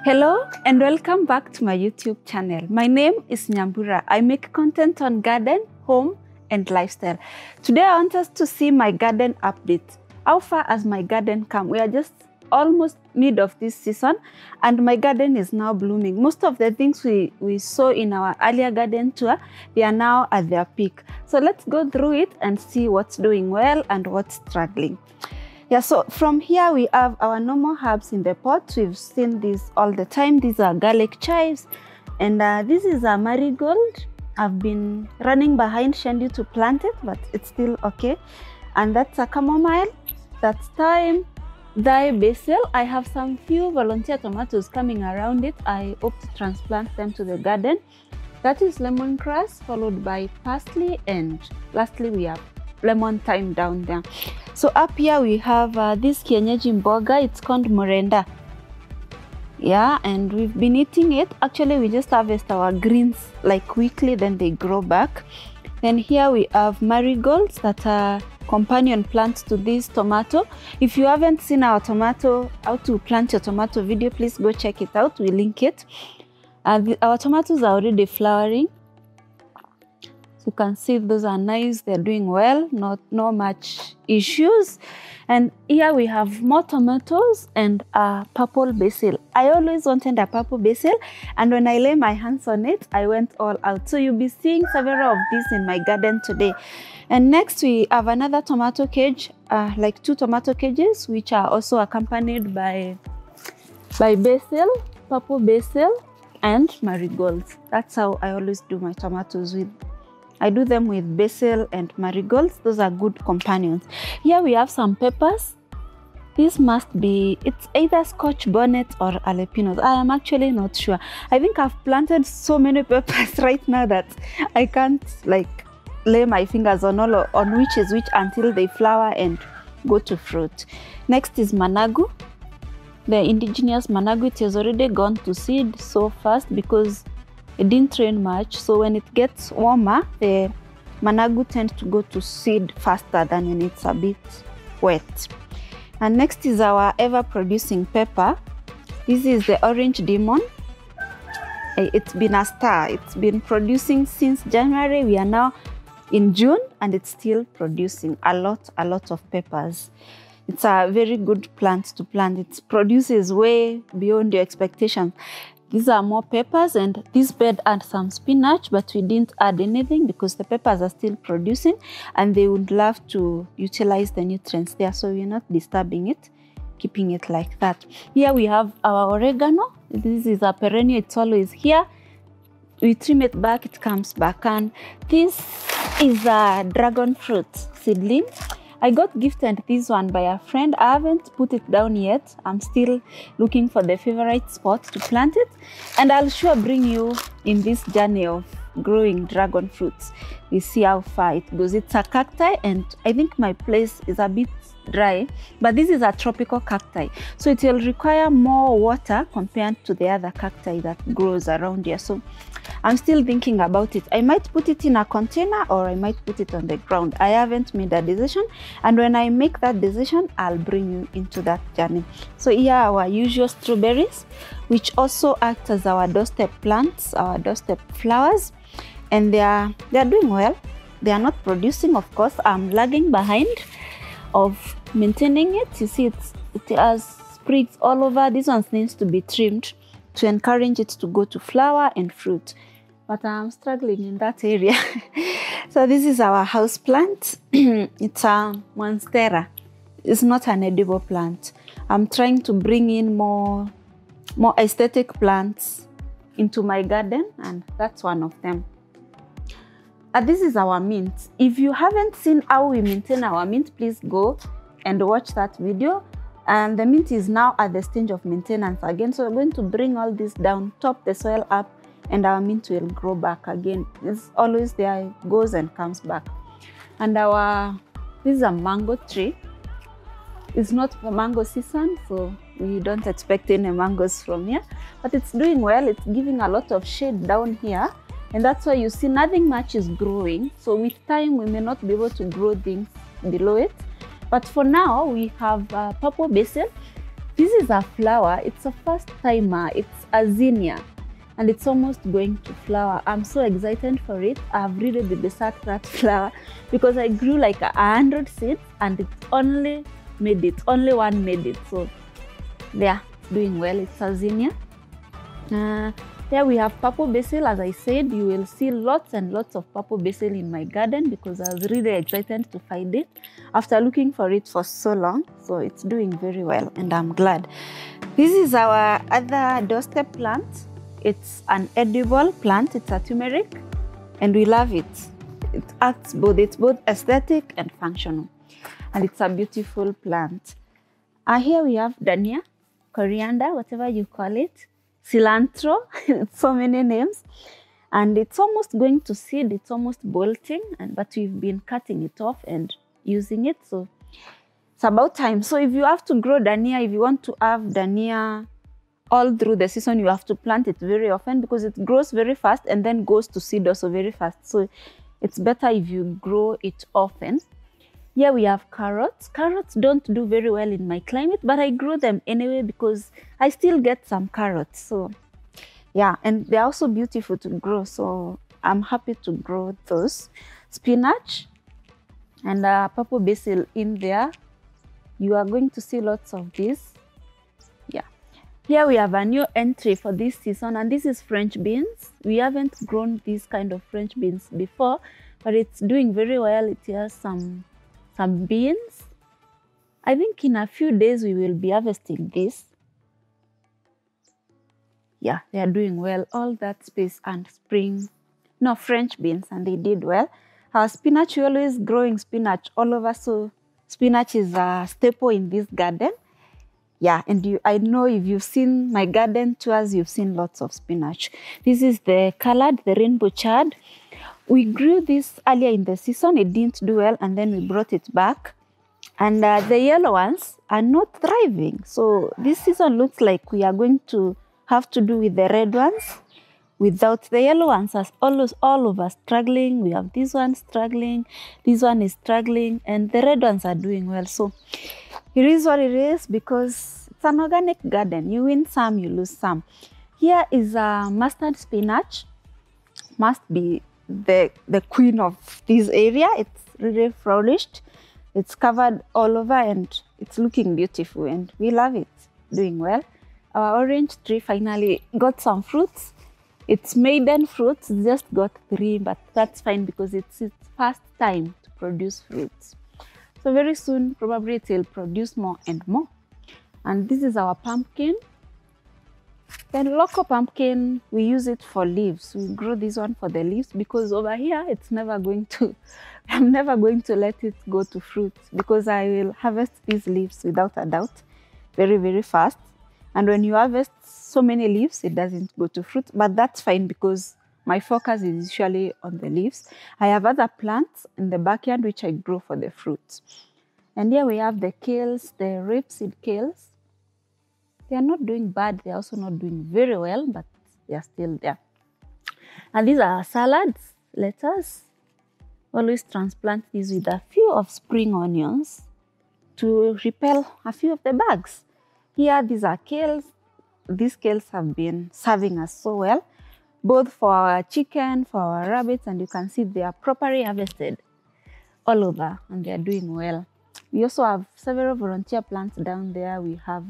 Hello and welcome back to my YouTube channel. My name is Nyambura. I make content on garden, home and lifestyle. Today I want us to see my garden update. How far has my garden come? We are just almost mid of this season and my garden is now blooming. Most of the things we saw in our earlier garden tour, they are now at their peak. So let's go through it and see what's doing well and what's struggling. Yeah, so from here we have our normal herbs in the pot. We've seen these all the time. These are garlic chives and this is a marigold. I've been running behind Shandy to plant it, but it's still okay. And that's a chamomile, that's thyme, basil. I have some few volunteer tomatoes coming around it. I hope to transplant them to the garden. That is lemongrass, followed by parsley, and lastly we have lemon thyme down there. So up here we have this kienyeji mboga. It's called morenda. Yeah, and we've been eating it. Actually, we just harvest our greens like weekly, then they grow back. Then here we have marigolds that are companion plants to this tomato. If you haven't seen our tomato, how to plant your tomato video, please go check it out. We link it. Our tomatoes are already flowering. You can see those are nice, they're doing well, no much issues. And here we have more tomatoes and a purple basil. I always wanted a purple basil, and when I lay my hands on it, I went all out. So you'll be seeing several of these in my garden today. And next we have another tomato cage, like 2 tomato cages, which are also accompanied by basil, purple basil, and marigolds. That's how I always do my tomatoes with. I do them with basil and marigolds. Those are good companions. Here we have some peppers. This must be, it's either scotch bonnet or jalapenos. I am actually not sure. I think I've planted so many peppers right now that I can't like lay my fingers on which is which until they flower and go to fruit. Next is managu. The indigenous managu, it has already gone to seed so fast because it didn't rain much, so when it gets warmer, the managu tends to go to seed faster than when it's a bit wet. And next is our ever-producing pepper. This is the orange demon. It's been a star. It's been producing since January. We are now in June, and it's still producing a lot of peppers. It's a very good plant to plant. It produces way beyond your expectations. These are more peppers, and this bed had some spinach, but we didn't add anything because the peppers are still producing and they would love to utilize the nutrients there. So we're not disturbing it, keeping it like that. Here we have our oregano. This is a perennial, it's always here. We trim it back, it comes back. And this is a dragon fruit seedling. I got gifted this one by a friend. I haven't put it down yet. I'm still looking for the favorite spot to plant it. And I'll sure bring you in this journey of growing dragon fruits. We see how far it goes. It's a cacti, and I think my place is a bit dry, but this is a tropical cacti. So it will require more water compared to the other cacti that grows around here. So I'm still thinking about it. I might put it in a container or I might put it on the ground. I haven't made a decision, and when I make that decision, I'll bring you into that journey. So here are our usual strawberries, which also act as our doorstep plants, our doorstep flowers, and they are doing well. They are not producing, of course. I'm lagging behind of maintaining it. You see, it has sprigs all over. This one needs to be trimmed to encourage it to go to flower and fruit, but I'm struggling in that area. So this is our house plant. It's a Monstera. It's not an edible plant. I'm trying to bring in more aesthetic plants into my garden, and that's one of them. This is our mint. If you haven't seen how we maintain our mint, please go and watch that video. And the mint is now at the stage of maintenance again. So we're going to bring all this down, top the soil up, and our mint will grow back again. It's always there, it goes and comes back. And this is a mango tree. It's not for mango season, so we don't expect any mangoes from here, but it's doing well. It's giving a lot of shade down here. And that's why you see nothing much is growing. So with time, we may not be able to grow things below it. But for now, we have purple basil. This is a flower. It's a first timer. It's a zinnia, and it's almost going to flower. I'm so excited for it. I've really babysat that flower because I grew like 100 seeds and it only one made it. So yeah, doing well. It's a zinnia. Here we have purple basil. As I said, you will see lots and lots of purple basil in my garden because I was really excited to find it after looking for it for so long. So it's doing very well and I'm glad. This is our other doorstep plant. It's an edible plant. It's a turmeric and we love it. It's both aesthetic and functional, and it's a beautiful plant. Here we have Dania Coriander, whatever you call it. Cilantro, so many names, and it's almost going to seed. It's almost bolting, but we've been cutting it off and using it, so it's about time. So if you have to grow Dania, if you want to have Dania all through the season, you have to plant it very often because it grows very fast and then goes to seed also very fast. So it's better if you grow it often. Here we have carrots. Carrots don't do very well in my climate, but I grow them anyway because I still get some carrots. So yeah, and they're also beautiful to grow. So I'm happy to grow those. Spinach and purple basil in there. You are going to see lots of this. Yeah. Here we have a new entry for this season, and this is French beans. We haven't grown these kind of French beans before, but it's doing very well. It has some beans. I think in a few days we will be harvesting this. Yeah, they are doing well. All that space and French beans, and they did well. Our spinach, we're always growing spinach all over, so spinach is a staple in this garden. Yeah, and I know if you've seen my garden tours, you've seen lots of spinach. This is the rainbow chard. We grew this earlier in the season. It didn't do well, and then we brought it back. And the yellow ones are not thriving. So this season looks like we are going to have to do with the red ones without the yellow ones. As all of us struggling. We have this one struggling, this one is struggling, and the red ones are doing well. So it is what it is because it's an organic garden. You win some, you lose some. Here is a mustard spinach. Must be the queen of this area. It's really flourished. It's covered all over and it's looking beautiful and we love it. Doing well. Our orange tree finally got some fruits. It's maiden fruits, just got 3, but that's fine because it's its first time to produce fruits. So very soon probably it will produce more and more. And this is our pumpkin. Then local pumpkin, we use it for leaves. We grow this one for the leaves because over here it's never going to, I'm never going to let it go to fruits because I will harvest these leaves without a doubt very, very fast. And when you harvest so many leaves, it doesn't go to fruit, but that's fine because my focus is usually on the leaves. I have other plants in the backyard which I grow for the fruits. And here we have the kales, the rapeseed kales. They are not doing bad. They are also not doing very well, but they are still there. And these are salads, lettuce. Always transplant these with a few of spring onions to repel a few of the bugs. Here, these are kales. These kales have been serving us so well, both for our chicken, for our rabbits, and you can see they are properly harvested all over and they are doing well. We also have several volunteer plants down there. We have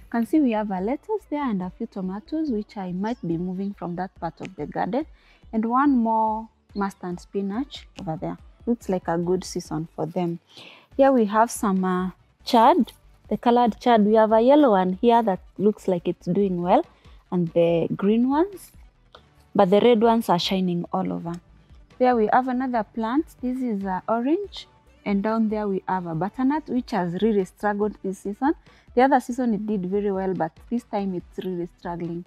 can see we have a lettuce there and a few tomatoes, which I might be moving from that part of the garden. And one more mustard spinach over there. Looks like a good season for them. Here we have some chard, the colored chard. We have a yellow one here that looks like it's doing well, and the green ones, but the red ones are shining all over. There we have another plant. This is orange. And down there we have a butternut, which has really struggled this season. The other season it did very well, but this time it's really struggling.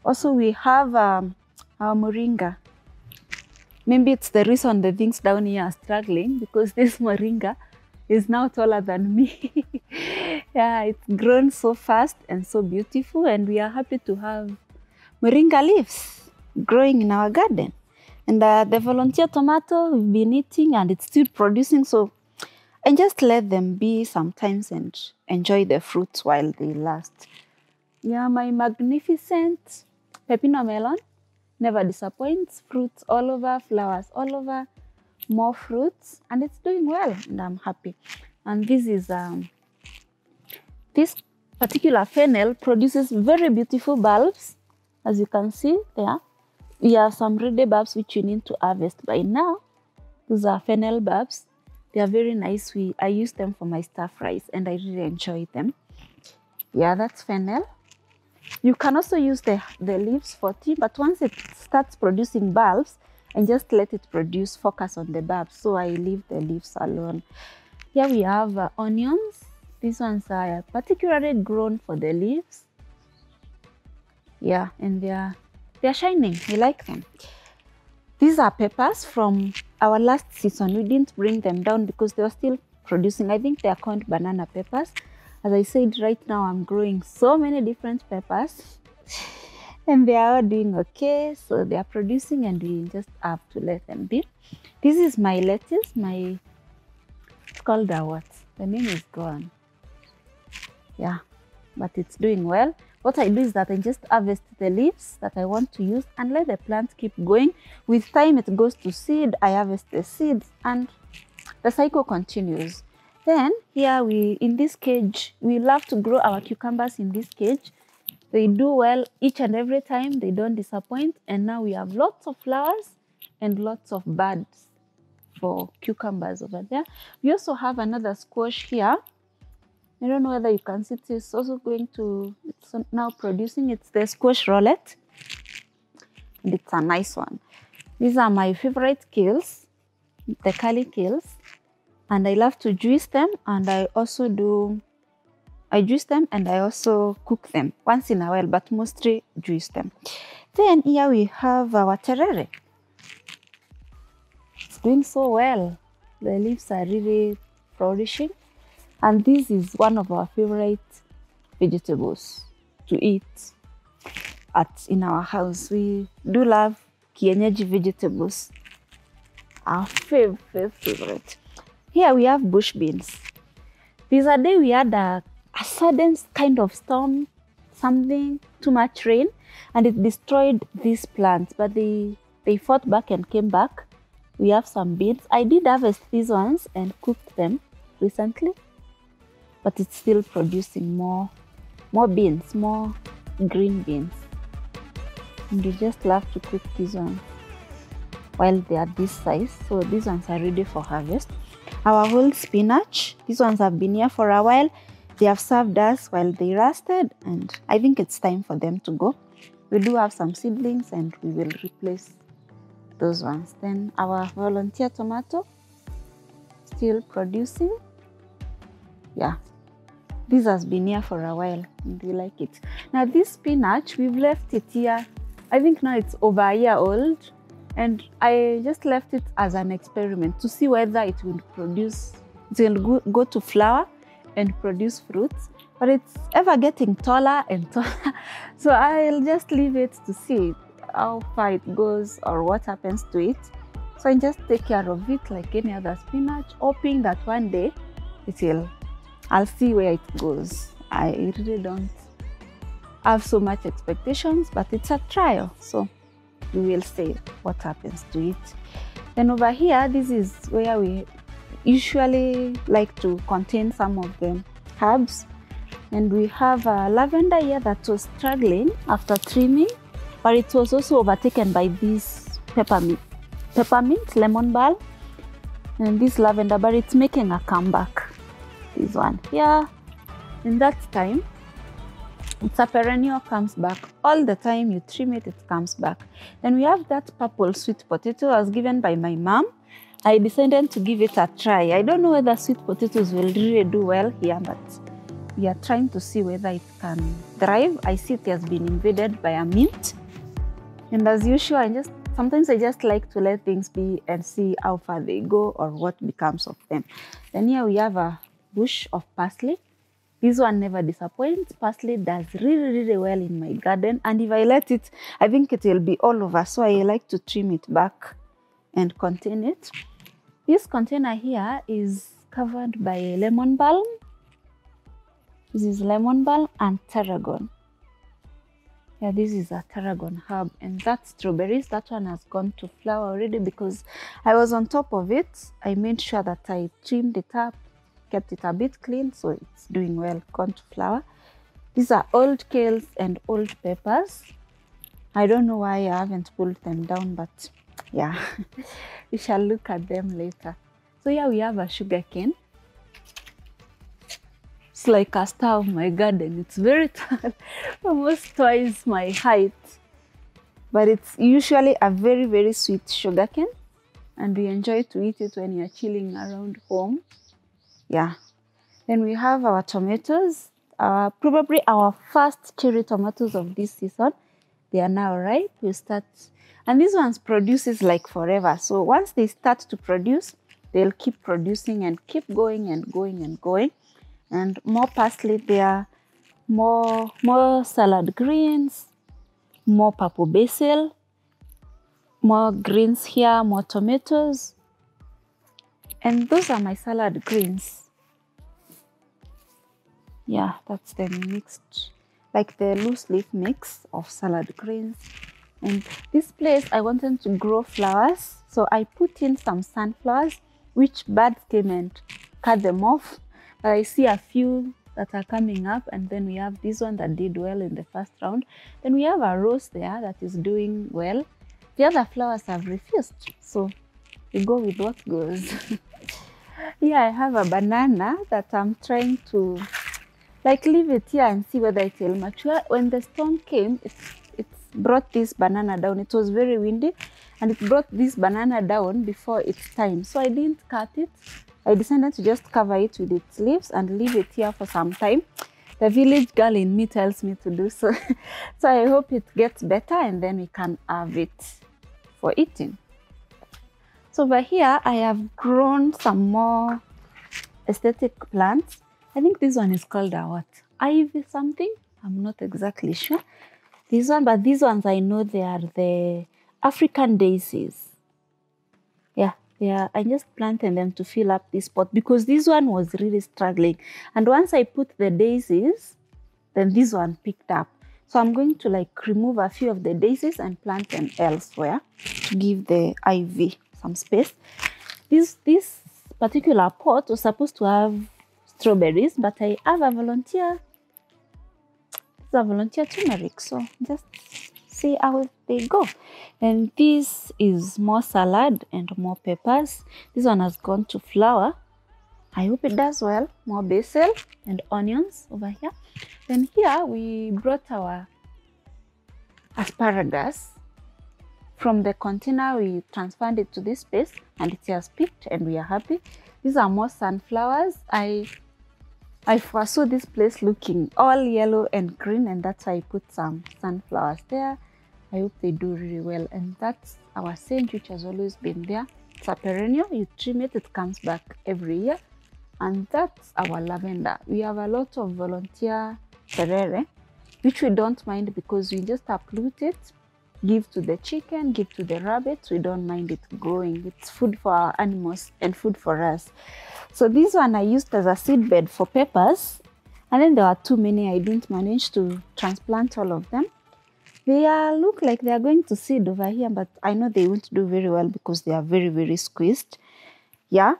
Also we have our moringa. Maybe it's the reason the things down here are struggling, because this moringa is now taller than me. Yeah, it's grown so fast and so beautiful, and we are happy to have moringa leaves growing in our garden. And the volunteer tomato we've been eating and it's still producing, so and just let them be sometimes and enjoy the fruits while they last. Yeah, my magnificent pepino melon never disappoints. Fruits all over, flowers all over, more fruits, and it's doing well, and I'm happy. And this is this particular fennel produces very beautiful bulbs, as you can see there. We have some ready bulbs which you need to harvest by now. Those are fennel bulbs. They are very nice. I use them for my stir fries and I really enjoy them. Yeah, that's fennel. You can also use the leaves for tea, but once it starts producing bulbs, and just let it produce, focus on the bulbs. So I leave the leaves alone. Here we have onions. These ones are particularly grown for the leaves. Yeah, and they're shining. We like them. These are peppers from our last season. We didn't bring them down because they were still producing. I think they are called banana peppers. As I said, right now I'm growing so many different peppers and they are all doing okay. So they are producing and we just have to let them be. This is my lettuce, it's called what? The name is gone. Yeah, but it's doing well. What I do is that I just harvest the leaves that I want to use and let the plant keep going. With time it goes to seed, I harvest the seeds and the cycle continues. Then here in this cage, we love to grow our cucumbers in this cage. They do well each and every time, they don't disappoint. And now we have lots of flowers and lots of buds for cucumbers over there. We also have another squash here. I don't know whether you can see it's also it's now producing. It's the squash roulette. And it's a nice one. These are my favorite kales, the curly kales. And I love to juice them, and I juice them and I also cook them once in a while, but mostly juice them. Then here we have our turmeric. It's doing so well. The leaves are really flourishing. And this is one of our favorite vegetables to eat in our house. We do love kienyeji vegetables. Our favorite. Here we have bush beans. This day we had a sudden kind of storm, too much rain, and it destroyed these plants, but they fought back and came back. We have some beans. I did harvest these ones and cooked them recently, but it's still producing more beans, more green beans. And we just love to cook these ones while they are this size. So these ones are ready for harvest. Our whole spinach, these ones have been here for a while. They have served us while they rusted, and I think it's time for them to go. We do have some seedlings and we will replace those ones. Then our volunteer tomato, still producing. Yeah, this has been here for a while and we like it. Now this spinach, we've left it here. I think now it's over a year old, and I just left it as an experiment to see whether it will go to flower and produce fruits. But it's ever getting taller and taller. So I'll just leave it to see how far it goes or what happens to it. So I just take care of it like any other spinach, hoping that one day I'll see where it goes. I really don't have so much expectations, but it's a trial. So we will see what happens to it. Then over here, this is where we usually like to contain some of the herbs. And we have lavender here that was struggling after trimming, but it was also overtaken by this peppermint, lemon balm, and this lavender, but it's making a comeback. This one here, in that time, it's a perennial, comes back all the time. You trim it, it comes back. Then we have that purple sweet potato was given by my mom. I decided to give it a try. I don't know whether sweet potatoes will really do well here, but we are trying to see whether it can thrive. I see it has been invaded by a mint. And as usual, sometimes I just like to let things be and see how far they go or what becomes of them. Then here we have a bush of parsley. This one never disappoints. Parsley does really well in my garden. And if I let it, I think it will be all over. So I like to trim it back and contain it. This container here is covered by lemon balm. This is lemon balm and tarragon. Yeah, this is a tarragon herb, and that's strawberries. That one has gone to flower already because I was on top of it. I made sure that I trimmed it up, kept it a bit clean, so it's doing well, gone to flower. These are old kales and old peppers. I don't know why I haven't pulled them down, but yeah, we shall look at them later. So here we have a sugarcane. It's like a star of my garden. It's very tall, almost twice my height. But it's usually a very, very sweet sugarcane, and we enjoy to eat it when you're chilling around home. Yeah. Then we have our tomatoes, probably our first cherry tomatoes of this season. They are now ripe. We start, and these ones produces like forever. So once they start to produce, they'll keep producing and keep going and going and going. And more parsley there, more salad greens, more purple basil, more greens here, more tomatoes. And those are my salad greens. Yeah, that's the mixed, like the loose leaf mix of salad greens. And this place, I wanted to grow flowers. So I put in some sunflowers, which birds came and cut them off. But I see a few that are coming up, and then we have this one that did well in the first round. Then we have a rose there that is doing well. The other flowers have refused, so we go with what goes. Yeah, I have a banana that I'm trying to like leave it here and see whether it will mature. When the storm came, it brought this banana down. It was very windy, and it brought this banana down before its time. So I didn't cut it. I decided to just cover it with its leaves and leave it here for some time. The village girl in me tells me to do so. So I hope it gets better, and then we can have it for eating. So over here, I have grown some more aesthetic plants. I think this one is called a what? Ivy something? I'm not exactly sure. This one, but these ones I know they are the African daisies. Yeah, I just planted them to fill up this pot because this one was really struggling. And once I put the daisies, then this one picked up. So I'm going to like remove a few of the daisies and plant them elsewhere to give the ivy some space. This particular pot was supposed to have strawberries, but I have a volunteer. This is a volunteer turmeric, so just see how they go. And this is more salad and more peppers. This one has gone to flower. I hope it does well. More basil and onions over here. Then here we brought our asparagus from the container. We transferred it to this space, and it has picked, and we are happy. These are more sunflowers. I foresaw this place looking all yellow and green, and that's why I put some sunflowers there. I hope they do really well. And that's our sage, which has always been there. It's a perennial. You trim it, it comes back every year. And that's our lavender. We have a lot of volunteer terere, which we don't mind because we just uproot it, give to the chicken, give to the rabbits. We don't mind it growing. It's food for our animals and food for us. So this one I used as a seed bed for peppers. And then there are too many. I didn't manage to transplant all of them. They look like they are going to seed over here, but I know they won't do very well because they are very, very squeezed. Yeah.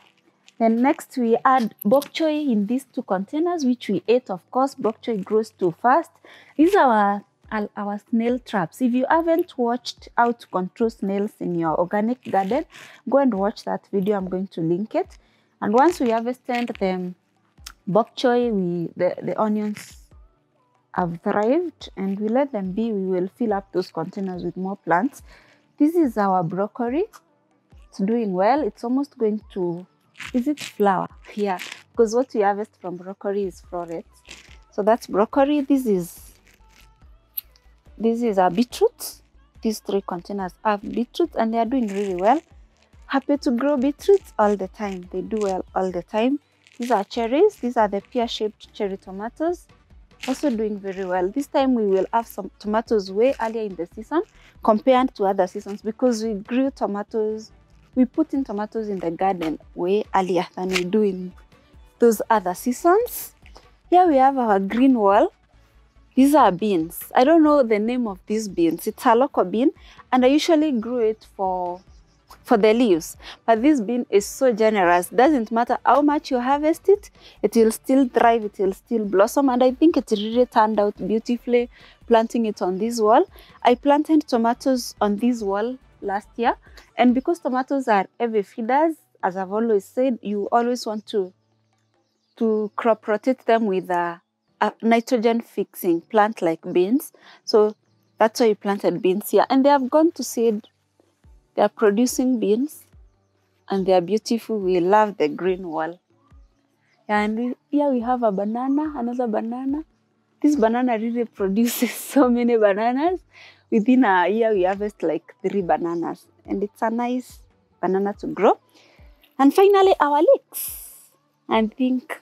Then next we add bok choy in these two containers, which we ate, of course. Bok choy grows too fast. These are our snail traps. If you haven't watched how to control snails in your organic garden, go and watch that video. I'm going to link it. And once we harvested the bok choy, the onions have thrived, and we let them be. We will fill up those containers with more plants. This is our broccoli. It's doing well. It's almost going to, is it flower? Yeah, because what we harvest from broccoli is florets. So that's broccoli. This is our beetroot. These three containers have beetroot, and they are doing really well. Happy to grow beetroots all the time. They do well all the time. These are cherries. These are the pear-shaped cherry tomatoes. Also doing very well. This time we will have some tomatoes way earlier in the season compared to other seasons because we grew tomatoes. We put in tomatoes in the garden way earlier than we do in those other seasons. Here we have our green wall. These are beans. I don't know the name of these beans. It's a local bean, and I usually grew it for the leaves. But this bean is so generous. Doesn't matter how much you harvest it, it will still thrive, it will still blossom. And I think it really turned out beautifully planting it on this wall. I planted tomatoes on this wall last year. And because tomatoes are heavy feeders, as I've always said, you always want to crop rotate them with a nitrogen fixing plant like beans. So that's why I planted beans here. And they have gone to seed. They are producing beans and they are beautiful. We love the green wall. And here we have a banana, another banana. This banana really produces so many bananas. Within a year, we harvest like 3 bananas. And it's a nice banana to grow. And finally, our leeks. I think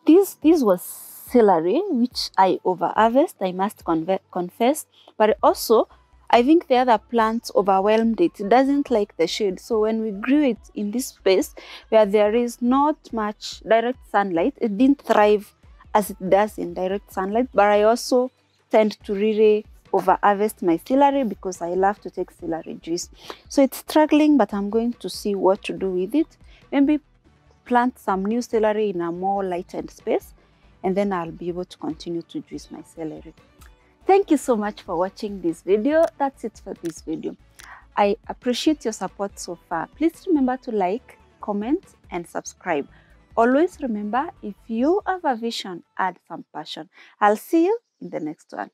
this was celery, which I over-harvest, I must confess. But also, I think the other plants overwhelmed it. It doesn't like the shade. So when we grew it in this space where there is not much direct sunlight, it didn't thrive as it does in direct sunlight. But I also tend to really over-harvest my celery because I love to take celery juice. So it's struggling, but I'm going to see what to do with it. Maybe plant some new celery in a more lighted space, and then I'll be able to continue to juice my celery. Thank you so much for watching this video. That's it for this video. I appreciate your support so far. Please remember to like, comment, and subscribe. Always remember, if you have a vision, add some passion. I'll see you in the next one.